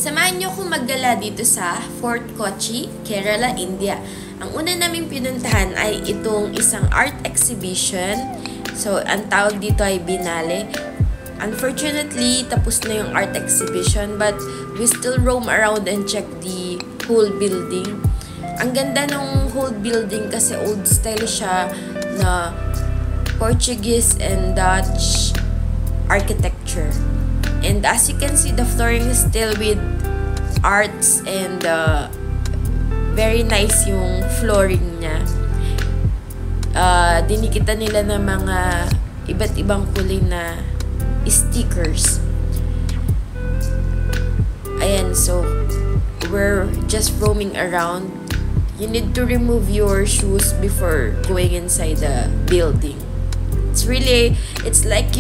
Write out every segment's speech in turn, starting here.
Samahan niyo akong maggala dito sa Fort Kochi, Kerala, India. Ang una naming pinuntahan ay itong isang art exhibition. So, ang tawag dito ay Binale. Unfortunately, tapos na yung art exhibition, but we still roam around and check the whole building. Ang ganda ng whole building kasi old style siya na Portuguese and Dutch architecture. And as you can see, the flooring is still with arts and very nice yung flooring niya. Dinikita nila ng mga iba't ibang kulay na stickers. Ayan, so we're just roaming around. You need to remove your shoes before going inside the building. It's like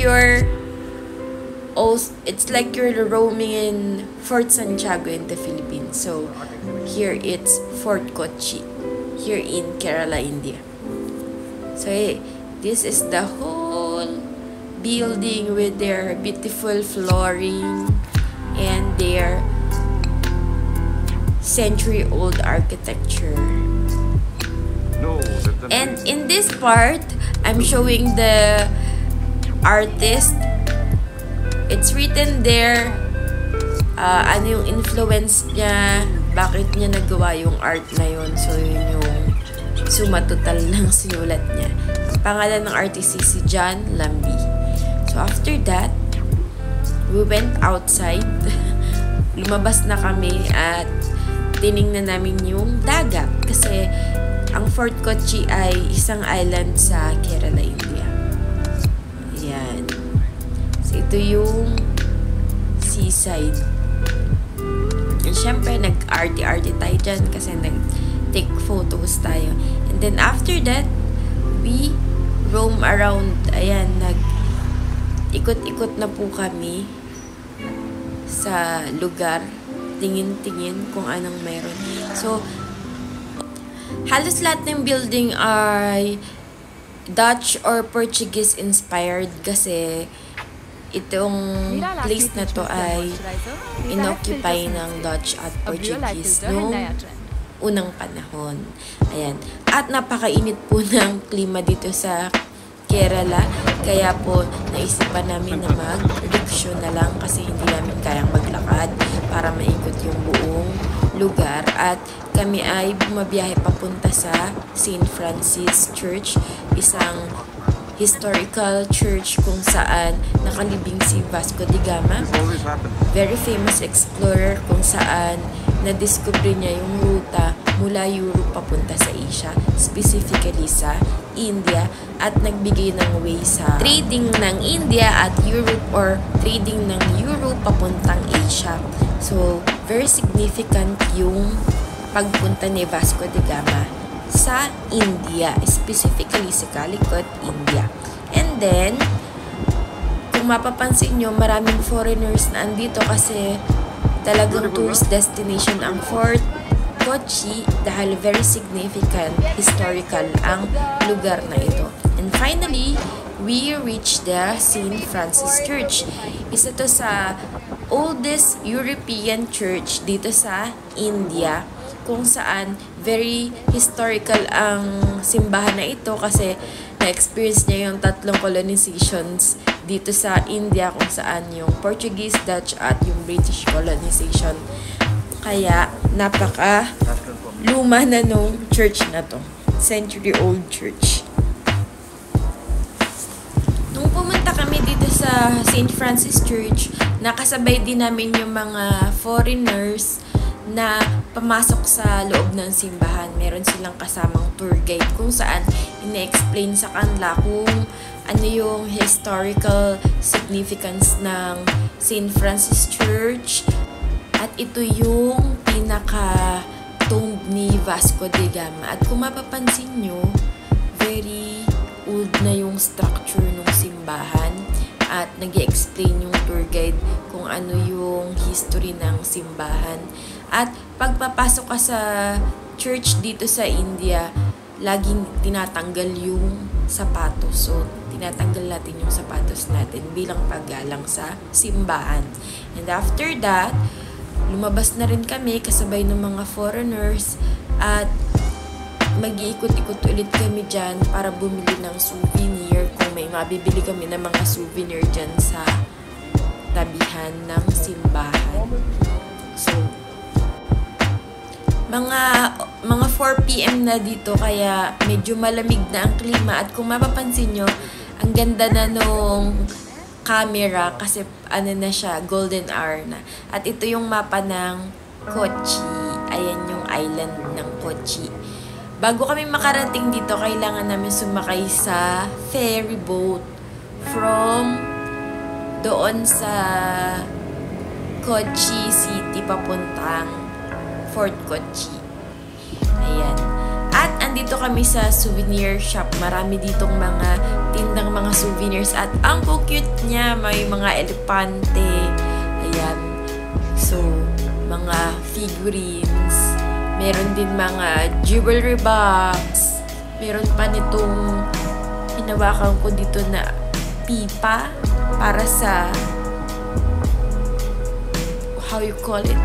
you're roaming in Fort Santiago in the Philippines. So here it's Fort Kochi, here in Kerala, India. So this is the whole building with their beautiful flooring and their century-old architecture. And in this part, I'm showing the artist. It's written there ano yung influence niya, bakit niya nagawa yung art na yun. So yun yung suma total ng sinulat niya. Ang pangalan ng artist is si John Lambie. So after that, we went outside. Lumabas na kami at tiningnan namin yung dagat kasi ang Fort Kochi ay isang island sa Kerala, India. Ayan. So, ito yung seaside. And syempre, nag-arty-arty tayo dyan kasi nag-take photos tayo. And then, after that, we roam around. Ayan, nag-ikot-ikot na po kami sa lugar. Tingin-tingin kung anong meron. So, halos lahat ng building ay Dutch or Portuguese inspired kasi itong place na to ay inoccupy ng Dutch at Portuguese noong unang panahon. Ayan. At napakainit po ng klima dito sa Kerala. Kaya po naisipan namin na mag-rickshaw na lang kasi hindi namin kayang maglakad para maikot yung buong lugar. At kami ay bumabiyahe papunta sa St. Francis Church, isang historical church kung saan nakalibing si Vasco da Gama, very famous explorer kung saan na-discover niya yung ruta mula Europe papunta sa Asia, specifically sa India, at nagbigay ng way sa trading ng India at Europe or trading ng Europe papuntang Asia. So, very significant yung pagpunta ni Vasco da Gama sa India, specifically sa Calicut, India. And then, kung mapapansin nyo, maraming foreigners na andito kasi talagang tourist destination ang Fort Kochi dahil very significant, historical ang lugar na ito. And finally, we reached the St. Francis Church. Isa to sa oldest European church dito sa India, kung saan very historical ang simbahan na ito kasi na-experience niya yung 3 colonizations dito sa India kung saan yung Portuguese, Dutch at yung British colonization. Kaya napaka luma na nung church na to. Century-old church. Nung pumunta kami dito sa St. Francis Church, nakasabay din namin yung mga foreigners na pamasok sa loob ng simbahan. Meron silang kasamang tour guide kung saan ina-explain sa kanila kung ano yung historical significance ng St. Francis Church. At ito yung pinaka-tomb ni Vasco da Gama. At kung mapapansin nyo, very old na yung structure ng simbahan. At nag-explain yung tour guide kung ano yung history ng simbahan. At pagpapasok ka sa church dito sa India, laging tinatanggal yung sapatos. So, tinatanggal natin yung sapatos natin bilang paggalang sa simbahan. And after that, lumabas na rin kami kasabay ng mga foreigners at mag-iikot-ikot ulit kami dyan para bumili ng souvenir kung may mabibili kami ng mga souvenir dyan sa tabihan ng simbahan. So, mga 4 PM na dito kaya medyo malamig na ang klima at kung mapapansin nyo, ang ganda na nung camera kasi ano na siya, golden hour na. At ito yung mapa ng Kochi. Ayan yung island ng Kochi. Bago kami makarating dito, kailangan namin sumakay sa ferry boat from doon sa Kochi City papuntang Fort Kochi. Ayan. At andito kami sa souvenir shop. Marami ditong mga tindang mga souvenirs at ang cute niya. May mga elepante. Ayan. So, mga figurines. Meron din mga jewelry box. Meron pa nitong hinawakan ko dito na pipa para sa how you call it?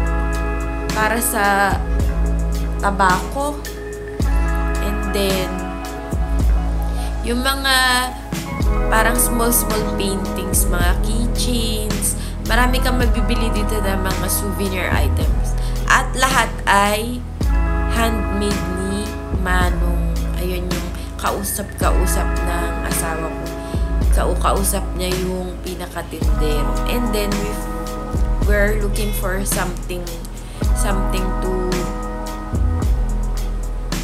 Para sa tabako. And then, yung mga parang small paintings, mga keychains. Marami kang mabibili dito na mga souvenir items. At lahat ay handmade ni Manong. Ayun yung kausap ng asawa ko. Kausap niya yung pinakatindero. And then, we're looking for something to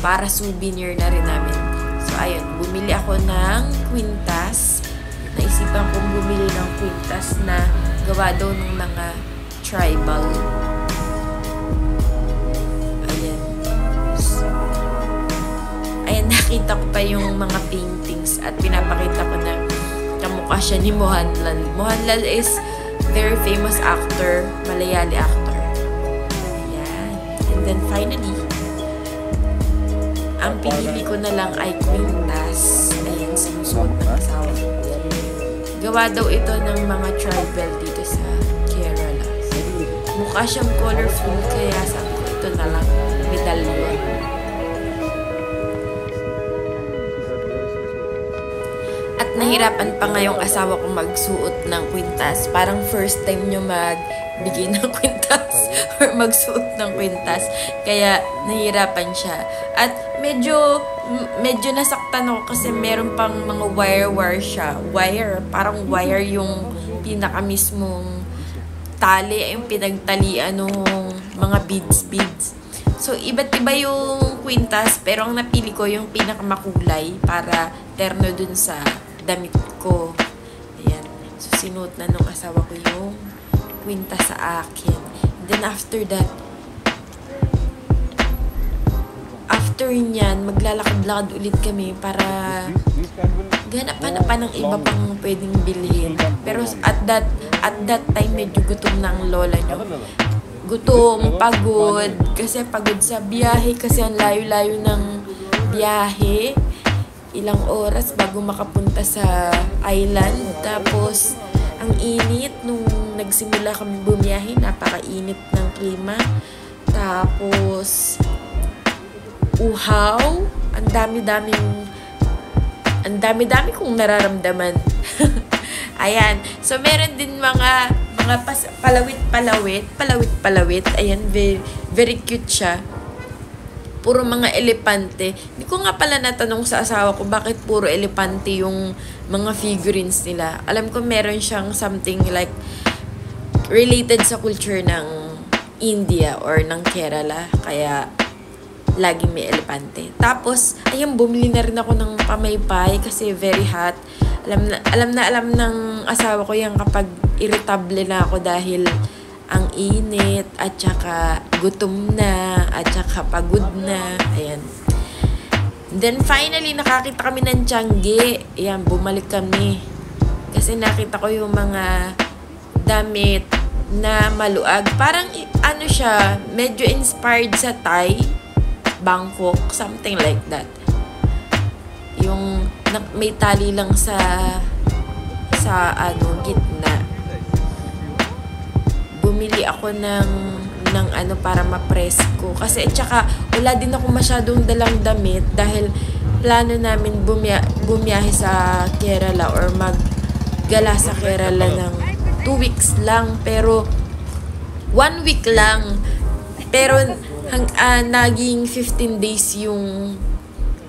para souvenir na rin namin. So, ayun. Bumili ako ng kwintas. Naisipan kong bumili ng kwintas na gawa daw ng mga tribal. Ayan. So, ayan, nakita ko pa yung mga paintings at pinapakita ko na kamukha siya ni Mohanlal. Mohanlal is very famous actor, Malayali actor. Ayan. And then finally, ang pinili ko na lang ay kwintas. Ayan, sinusuot ng asawa. Gawa daw ito ng mga tribal dito sa Kerala. Mukha siyang colorful, kaya sabi ko ito na lang, medalyon. At nahirapan pa nga yung asawa ko magsuot ng kwintas. Parang first time nyo magbigay ng kwintas or magsuot ng kwintas. Kaya nahirapan siya. At medyo nasaktan ako kasi meron pang mga wire siya. Parang wire yung pinaka mismong tali, yung pinagtalian ng mga beads. So, iba't iba yung kwintas, pero ang napili ko yung pinakamakulay para terno dun sa damit ko. Ayan. So, sinuot na nung asawa ko yung kwintas sa akin. And then, after niyan, maglalakad-lakad ulit kami para ganap-hanapan ng iba pang pwedeng bilhin. Pero at that time, medyo gutom na ang lola nyo. Gutom, pagod, kasi pagod sa biyahe, kasi ang layo-layo ng biyahe. Ilang oras bago makapunta sa island. Tapos, ang init nung nagsimula kami bumiyahe, napakainit ng klima. Tapos, uhaw, ang dami-dami kong nararamdaman. Ayan. So, meron din mga palawit. Ayan, very, very cute siya. Puro mga elepante. Hindi ko nga pala natanong sa asawa ko bakit puro elepante yung mga figurines nila. Alam ko meron siyang something like related sa culture ng India or ng Kerala. Kaya, laging may elepante. Tapos, ayun, bumili na rin ako ng pamaypay kasi very hot. Alam ng asawa ko yan kapag irritable na ako dahil ang init at saka gutom na at saka pagod na. Ayan. Then, finally, nakakita kami ng Tiangge. Ayan, bumalik kami. Kasi nakita ko yung mga damit na maluag. Parang, ano siya, medyo inspired sa Thai. Bangkok, something like that. Yung may tali lang sa gitna. Bumili ako ng ng ano para ma-press ko. Kasi tsaka wala din ako masyadong dalang damit dahil plano namin bumiyahe sa Kerala or maggala sa Kerala ng 2 weeks lang. Pero 1 week lang. Pero naging 15 days yung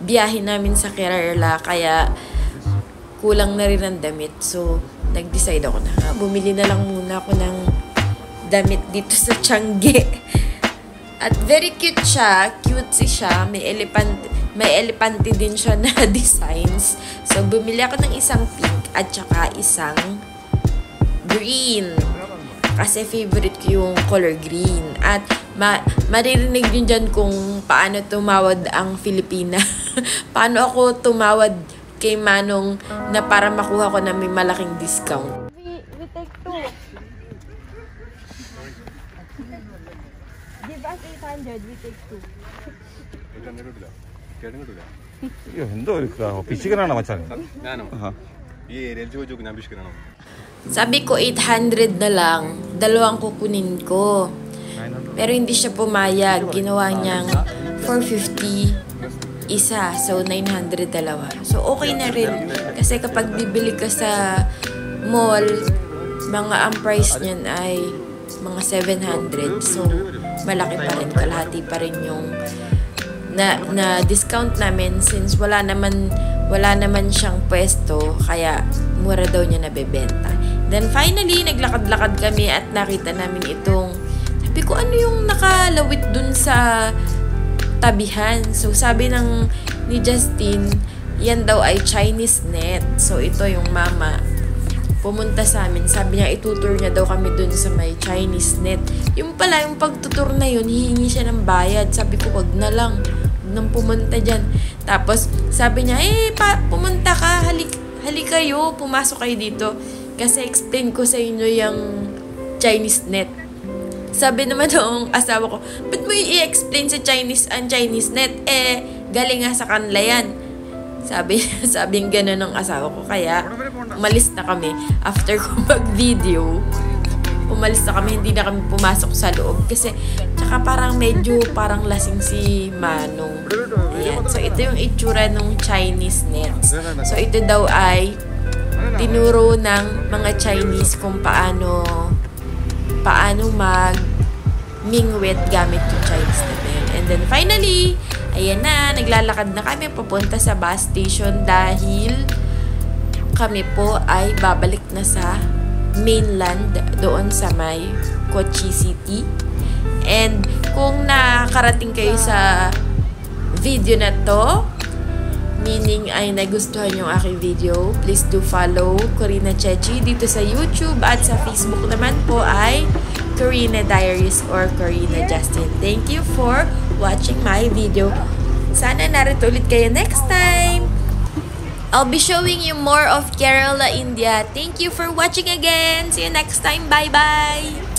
biyahe namin sa Kerala. Kaya kulang na rin ang damit. So, nag-decide ako na bumili na lang muna ako ng damit dito sa Changi. At very cute siya. Cutesy siya. May elepante din siya na designs. So, bumili ako ng isang pink at saka isang green. Kasi favorite ko yung color green. At maririnig din dyan kung paano tumawad ang Filipina. Paano ako tumawad kay Manong na para makuha ko na may malaking discount. We take 2. Give us 800, we take 2. 이거 현도 이렇게 비시간 하나 맞잖아요. Sabi ko 800 na lang, dalawang kukunin ko. Pero hindi siya pumayag. Ginawa niyang 450 isa. So, 900 dalawa. So, okay na rin. Kasi kapag bibili ka sa mall, ang price niyan ay mga 700. So, malaki pa rin. Kalahati pa rin yung na discount namin since wala naman siyang pwesto. Kaya, mura daw niya nabebenta. Then, finally, naglakad-lakad kami at nakita namin itong sabi ko, ano yung nakalawit dun sa tabihan. So, sabi ni Justin, yan daw ay Chinese net. So, ito yung mama. Pumunta sa amin. Sabi niya, itutur niya daw kami dun sa may Chinese net. Yung pala, yung pagtutur na yun, hihingi siya ng bayad. Sabi ko, wag na lang. Wag nang pumunta dyan. Tapos, sabi niya, pumunta ka. Halik kayo. Pumasok kayo dito. Kasi explain ko sa inyo yung Chinese net. Sabi naman ng asawa ko, ba't mo i-explain sa ang Chinese net? Galing nga sa kanila yan. Sabing gano'n ng asawa ko. Kaya, umalis na kami. After ko mag-video, umalis na kami. Hindi na kami pumasok sa loob. Kasi, tsaka parang lasing si Manong. Ayan. So, ito yung itsura ng Chinese nets. So, ito daw ay tinuro ng mga Chinese kung paano mag-mingwit gamit yung Chinese na yun. And then finally, ayan na, naglalakad na kami papunta sa bus station dahil kami po ay babalik na sa mainland doon sa may Kochi City. And kung nakarating kayo sa video na to, meaning ay nagustuhan yung aking video, please do follow Corina Chechi dito sa YouTube at sa Facebook naman po ay Corina Diaries or Corina Justin. Thank you for watching my video. Sana narito ulit kayo next time. I'll be showing you more of Kerala, India. Thank you for watching again. See you next time. Bye-bye!